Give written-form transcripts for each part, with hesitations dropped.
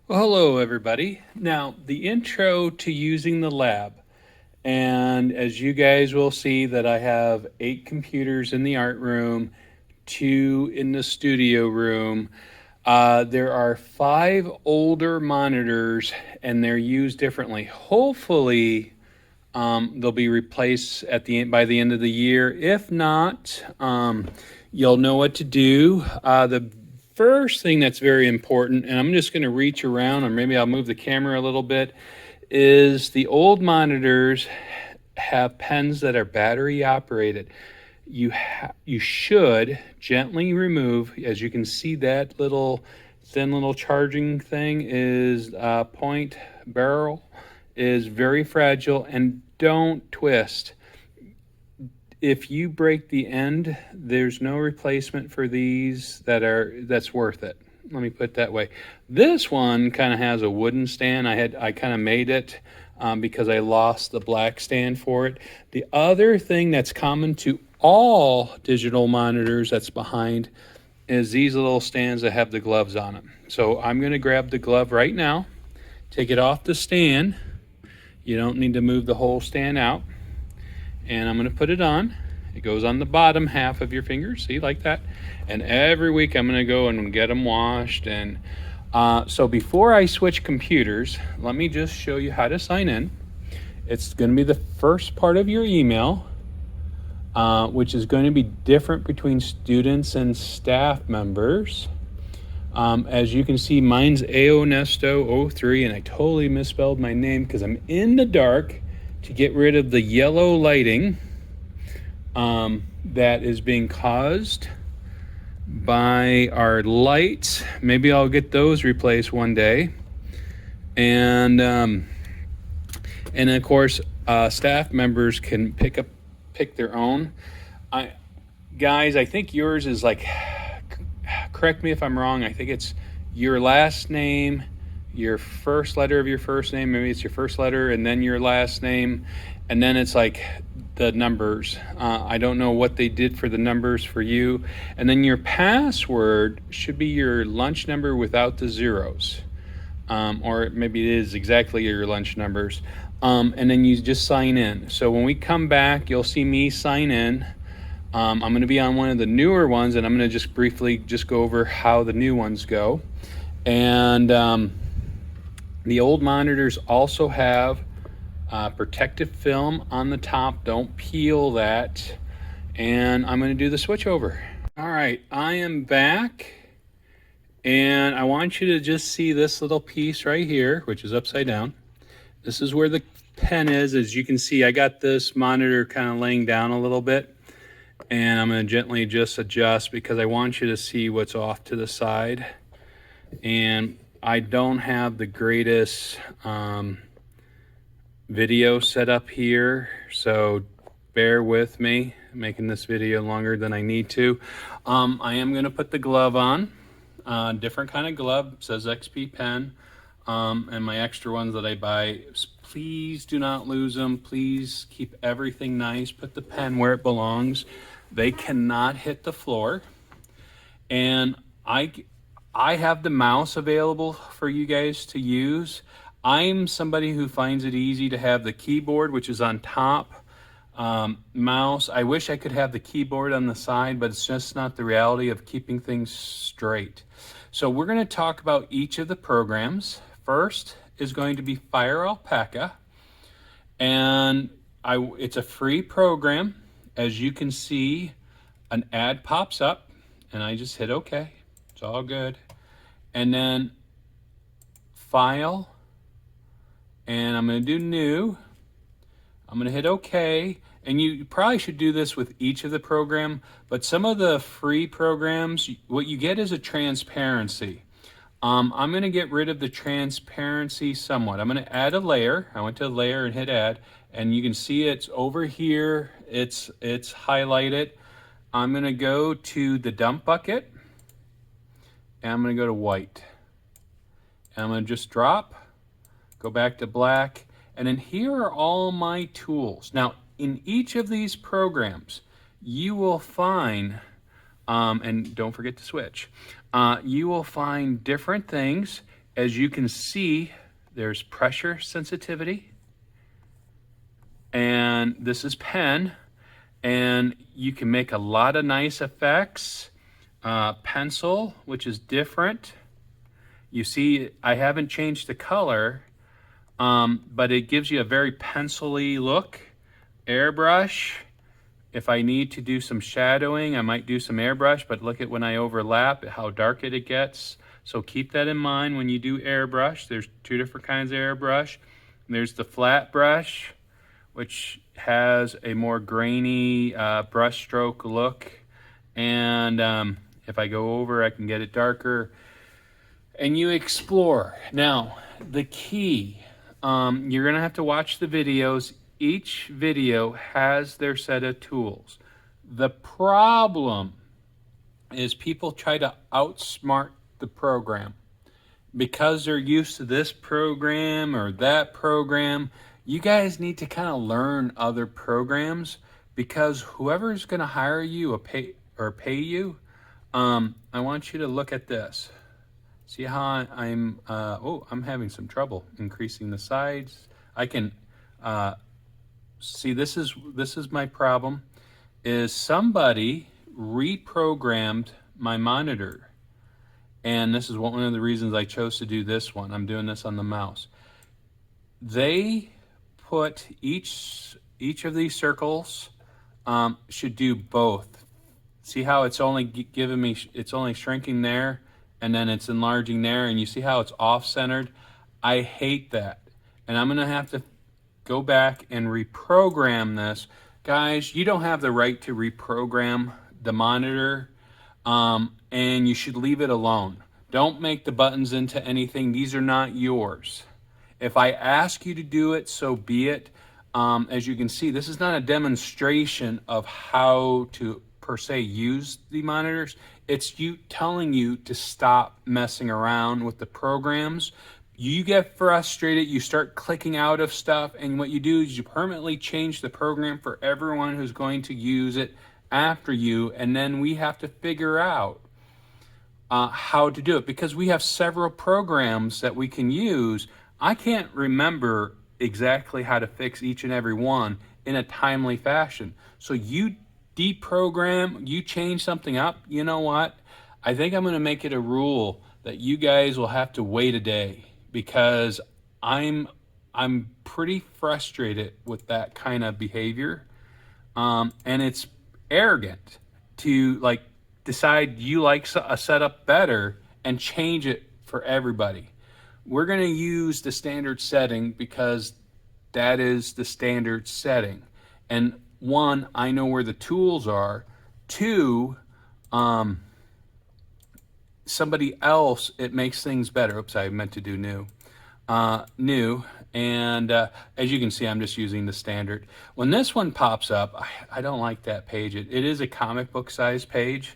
Well, hello, everybody. Now, the intro to using the lab. And as you guys will see that I have 8 computers in the art room, 2 in the studio room. There are 5 older monitors and they're used differently. Hopefully, they'll be replaced by the end of the year. If not, you'll know what to do. The first thing that's very important, and I'm just going to reach around, or maybe I'll move the camera a little bit, is the old monitors have pens that are battery operated. You should gently remove, as you can see, that little thin little charging thing is point barrel is very fragile, and don't twist. If you break the end, there's no replacement for these that's worth it. Let me put it that way. This one kind of has a wooden stand. I kind of made it because I lost the black stand for it. The other thing that's common to all digital monitors that's behind is these little stands that have the gloves on them. So I'm going to grab the glove right now, take it off the stand. You don't need to move the whole stand out. And I'm going to put it on. It goes on the bottom half of your fingers, see, like that. And every week I'm going to go and get them washed. And so before I switch computers, let me just show you how to sign in. It's going to be the first part of your email, which is going to be different between students and staff members. As you can see, mine's Aonesto03, and I totally misspelled my name because I'm in the dark to get rid of the yellow lighting that is being caused by our lights. Maybe I'll get those replaced one day. And of course, staff members can pick their own. Guys, I think yours is like, correct me if I'm wrong, I think it's your last name, your first letter of your first name, maybe it's your first letter and then your last name, and then it's like the numbers. I don't know what they did for the numbers for you. And then your password should be your lunch number without the zeros. Or maybe it is exactly your lunch numbers. And then you just sign in. So when we come back, you'll see me sign in. I'm going to be on one of the newer ones, and I'm going to just briefly go over how the new ones go. And the old monitors also have protective film on the top. Don't peel that. And I'm going to do the switch over. All right, I am back. And I want you to just see this little piece right here, which is upside down. This is where the pen is. As you can see, I got this monitor kind of laying down a little bit. And I'm going to gently just adjust because I want you to see what's off to the side. And I don't have the greatest video set up here, so bear with me. I'm making this video longer than I need to. I am going to put the glove on. Different kind of glove, says XP Pen. And my extra ones that I buy, please do not lose them. Please keep everything nice. Put the pen where it belongs. They cannot hit the floor. And I have the mouse available for you guys to use. I'm somebody who finds it easy to have the keyboard, which is on top. Mouse, I wish I could have the keyboard on the side, but it's just not the reality of keeping things straight. So we're going to talk about each of the programs. First is going to be FireAlpaca, and it's a free program. As you can see, an ad pops up, and I just hit OK. It's all good. And then File, and I'm going to do New. I'm going to hit OK. And you probably should do this with each of the program, but some of the free programs, what you get is a transparency. I'm going to get rid of the transparency somewhat. I'm going to add a layer. I went to layer and hit add, and you can see it's over here. It's highlighted. I'm going to go to the dump bucket, and I'm going to go to white. And I'm going to just drop, go back to black, and then here are all my tools. Now, in each of these programs, you will find, and don't forget to switch, you will find different things, as you can see, there's pressure sensitivity, and this is pen, and you can make a lot of nice effects. Pencil, which is different. You see, I haven't changed the color, but it gives you a very pencil-y look. Airbrush, if I need to do some shadowing, I might do some airbrush, but look at when I overlap, how dark it gets. So keep that in mind when you do airbrush. There's two different kinds of airbrush. There's the flat brush, which has a more grainy brush stroke look. And if I go over, I can get it darker. And you explore. Now, the key, you're gonna have to watch the videos. Each video has their set of tools. The problem is people try to outsmart the program. Because they're used to this program or that program, you guys need to kind of learn other programs, because whoever's gonna hire you or pay you, I want you to look at this. See how I'm having some trouble increasing the sides. I can, see, this is my problem, is somebody reprogrammed my monitor. And this is one of the reasons I chose to do this one. I'm doing this on the mouse. They put each of these circles should do both. See how it's only giving me, it's only shrinking there, and then it's enlarging there, and you see how it's off-centered? I hate that. And I'm gonna have to go back and reprogram this. Guys, you don't have the right to reprogram the monitor, and you should leave it alone. Don't make the buttons into anything. These are not yours. If I ask you to do it, so be it. As you can see, this is not a demonstration of how to per se use the monitors. It's you telling you to stop messing around with the programs. You get frustrated, you start clicking out of stuff, and what you do is you permanently change the program for everyone who's going to use it after you, and then we have to figure out how to do it, because we have several programs that we can use. I can't remember exactly how to fix each and every one in a timely fashion. So you deprogram, you change something up, you know what? I think I'm gonna make it a rule that you guys will have to wait a day, because I'm pretty frustrated with that kind of behavior. And it's arrogant to like decide you like a setup better and change it for everybody. We're gonna use the standard setting because that is the standard setting. And one, I know where the tools are. Two, somebody else, it makes things better. Oops, I meant to do new. New, and as you can see, I'm just using the standard. When this one pops up, I don't like that page. It is a comic book size page,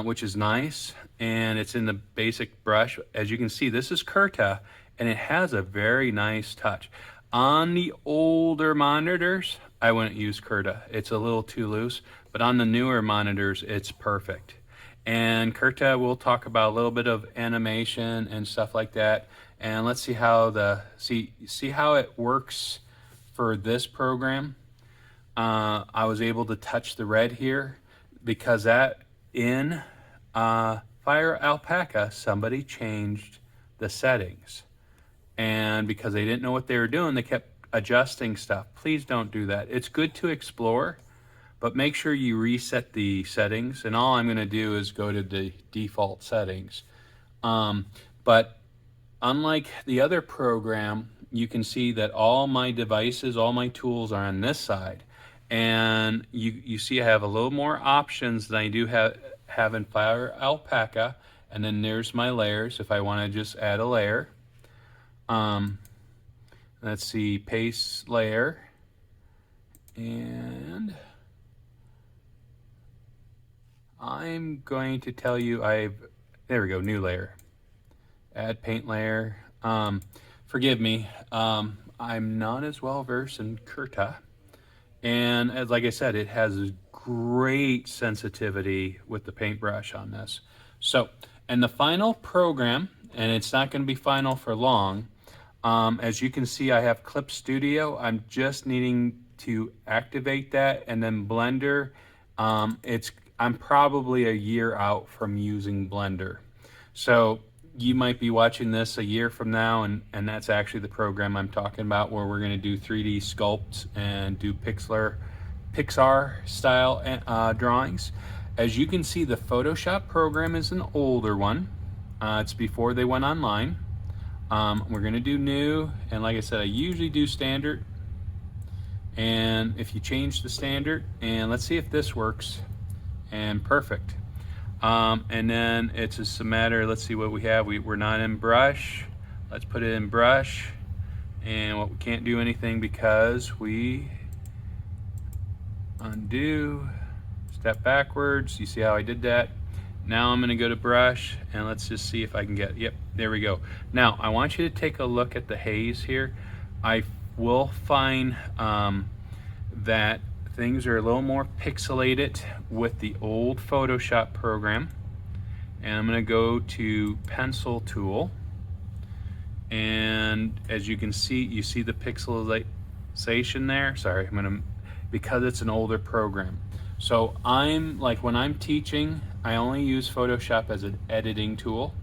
which is nice, and it's in the basic brush. As you can see, this is Kurta, and it has a very nice touch. On the older monitors, I wouldn't use Kurta. It's a little too loose, but on the newer monitors, it's perfect. And Kurta, we'll talk about a little bit of animation and stuff like that. And let's see how see how it works for this program. I was able to touch the red here because that in Fire Alpaca, somebody changed the settings. And because they didn't know what they were doing, they kept adjusting stuff. Please don't do that. It's good to explore, but make sure you reset the settings. And all I'm going to do is go to the default settings. But unlike the other program, you can see that all my devices, all my tools are on this side. And you see I have a little more options than I do have in Fire Alpaca. And then there's my layers if I want to just add a layer. Let's see, paste layer, and I'm going to tell you there we go, new layer, add paint layer. Forgive me, I'm not as well versed in Kurta, and as like I said, it has great sensitivity with the paintbrush on this. So, and the final program, and it's not going to be final for long. As you can see, I have Clip Studio. I'm just needing to activate that, and then Blender. I'm probably a year out from using Blender. So you might be watching this a year from now, and that's actually the program I'm talking about, where we're going to do 3D sculpts and do Pixar style drawings. As you can see, the Photoshop program is an older one. It's before they went online. We're going to do new, and like I said, I usually do standard. And if you change the standard, and let's see if this works, and perfect. And then it's just a matter, let's see what we have. We're not in brush. Let's put it in brush. And we can't do anything because we undo, step backwards. You see how I did that? Now I'm going to go to brush, and let's just see if I can get, yep, there we go. Now I want you to take a look at the haze here. I will find that things are a little more pixelated with the old Photoshop program. And I'm going to go to pencil tool, and as you can see, you see the pixelization there. Sorry, because it's an older program. So I'm like, when I'm teaching, I only use Photoshop as an editing tool,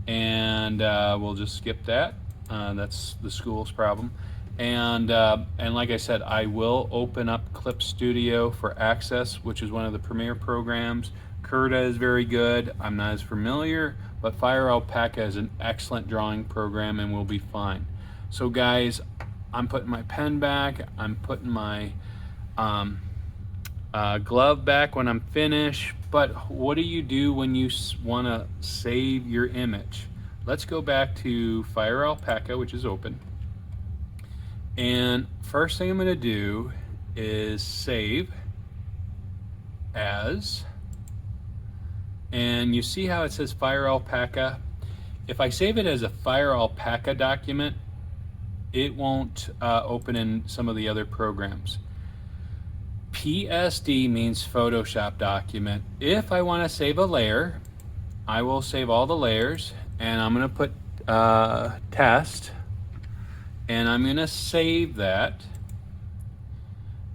and we'll just skip that. That's the school's problem. And like I said, I will open up Clip Studio for Access, which is one of the premier programs. Curta is very good. I'm not as familiar, but Fire Alpaca is an excellent drawing program and will be fine. So guys, I'm putting my pen back. I'm putting my glove back when I'm finished. But what do you do when you want to save your image? Let's go back to Fire Alpaca, which is open. And first thing I'm going to do is save as, and you see how it says Fire Alpaca. If I save it as a Fire Alpaca document, it won't open in some of the other programs. PSD means Photoshop document. If I want to save a layer, I will save all the layers, and I'm going to put test, and I'm going to save that.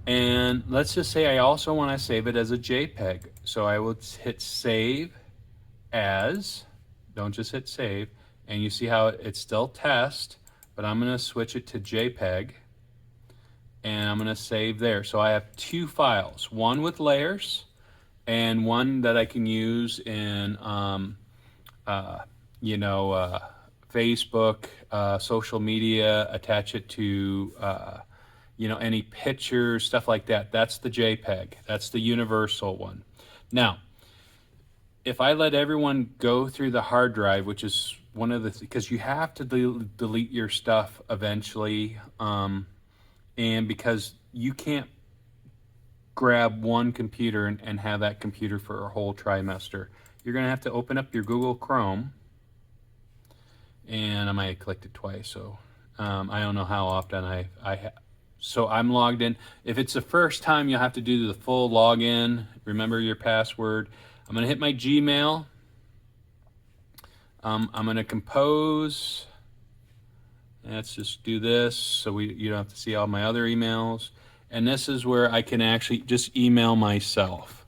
And let's just say I also want to save it as a JPEG. So I will hit save as, don't just hit save, and you see how it's still test, but I'm going to switch it to JPEG, and I'm going to save there. So I have two files, one with layers and one that I can use in Facebook, social media, attach it to any pictures, stuff like that. That's the JPEG. That's the universal one. Now, if I let everyone go through the hard drive, which is one of the, because you have to delete your stuff eventually, and because you can't grab one computer and have that computer for a whole trimester, you're going to have to open up your Google Chrome. And I might have clicked it twice, so I don't know how often so I'm logged in. If it's the first time, you'll have to do the full login. Remember your password. I'm going to hit my Gmail. I'm going to compose. Let's just do this so you don't have to see all my other emails. And this is where I can actually just email myself.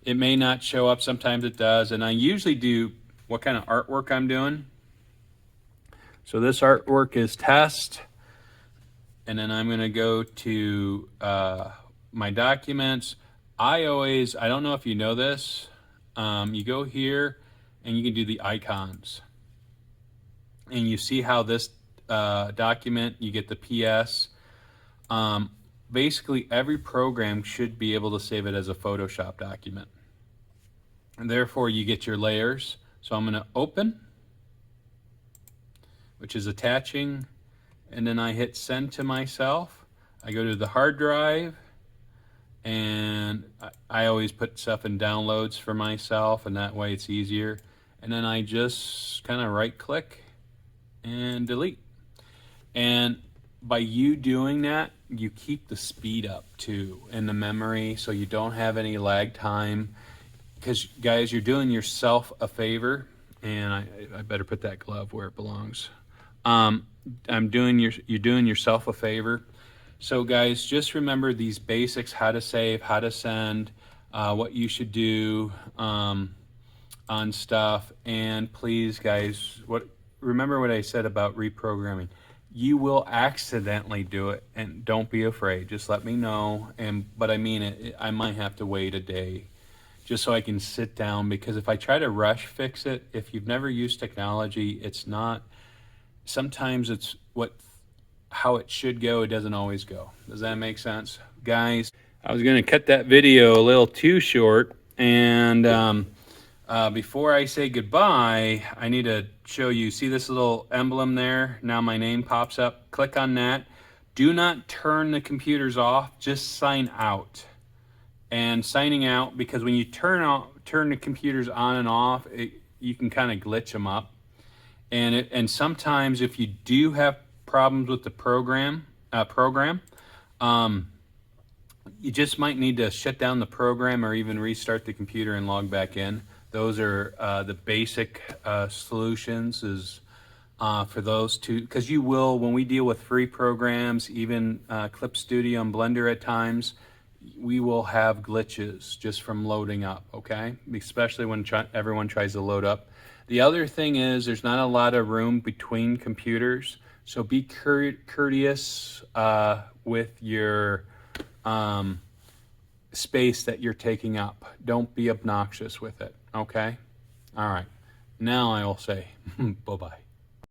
It may not show up, sometimes it does, and I usually do what kind of artwork I'm doing. So this artwork is test, and then I'm going to go to my documents. I don't know if you know this, you go here and you can do the icons. And you see how this document, you get the PS. Basically, every program should be able to save it as a Photoshop document. And therefore, you get your layers. So I'm going to open, which is attaching, and then I hit send to myself. I go to the hard drive, and I always put stuff in downloads for myself, and that way it's easier. And then I just kind of right click and delete. And by you doing that, you keep the speed up too in the memory, so you don't have any lag time. Because guys, you're doing yourself a favor. and I better put that glove where it belongs. You're doing yourself a favor. So guys, just remember these basics: how to save, how to send, what you should do on stuff. And please, guys, remember what I said about reprogramming. You will accidentally do it, and don't be afraid. Just let me know. But I mean it. I might have to wait a day just so I can sit down, because if I try to rush fix it, if you've never used technology, it's not. Sometimes it's how it should go. It doesn't always go. Does that make sense, guys? I was going to cut that video a little too short, and before I say goodbye, I need to show you. See this little emblem there? Now my name pops up. Click on that. Do not turn the computers off. Just sign out. And signing out, because when you turn the computers on and off, you can kind of glitch them up. And sometimes if you do have problems with the program, you just might need to shut down the program or even restart the computer and log back in. Those are the basic solutions for those two, because you will, when we deal with free programs, even Clip Studio and Blender at times, we will have glitches just from loading up, okay? Especially when everyone tries to load up. The other thing is there's not a lot of room between computers, so be courteous with your space that you're taking up. Don't be obnoxious with it, okay? All right. Now I will say bye-bye.